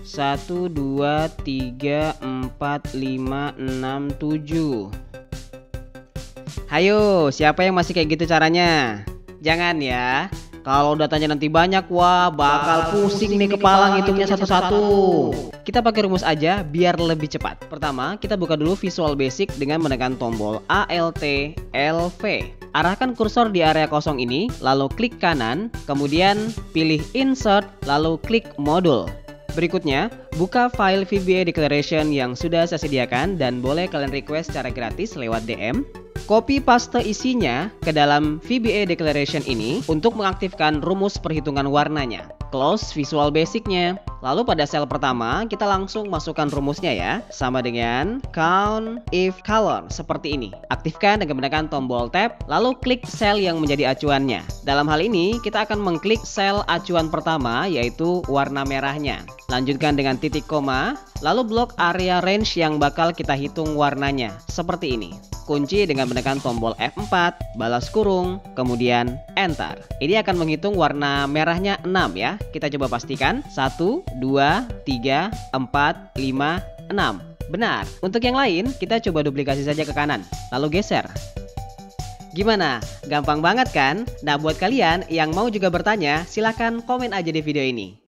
1, 2, 3, 4, 5, 6, 7. Hayo, siapa yang masih kayak gitu caranya? Jangan ya. Kalau datanya nanti banyak, wah bakal pusing nih kepala ngitungnya satu-satu. Kita pakai rumus aja biar lebih cepat. Pertama, kita buka dulu Visual Basic dengan menekan tombol Alt LV. Arahkan kursor di area kosong ini, lalu klik kanan, kemudian pilih Insert, lalu klik Modul. Berikutnya, buka file VBA Declaration yang sudah saya sediakan dan boleh kalian request secara gratis lewat DM. Copy paste isinya ke dalam VBA Declaration ini untuk mengaktifkan rumus perhitungan warnanya. Close Visual Basic-nya. Lalu pada sel pertama kita langsung masukkan rumusnya ya. Sama dengan count if color seperti ini. Aktifkan dengan menekan tombol tab, lalu klik sel yang menjadi acuannya. Dalam hal ini kita akan mengklik sel acuan pertama yaitu warna merahnya. Lanjutkan dengan titik koma, lalu blok area range yang bakal kita hitung warnanya seperti ini. Kunci dengan menekan tombol F4, balas kurung, kemudian Enter. Ini akan menghitung warna merahnya 6 ya. Kita coba pastikan. 1, 2, 3, 4, 5, 6. Benar. Untuk yang lain, kita coba duplikasi saja ke kanan. Lalu geser. Gimana? Gampang banget kan? Nah, buat kalian yang mau juga bertanya, silahkan komen aja di video ini.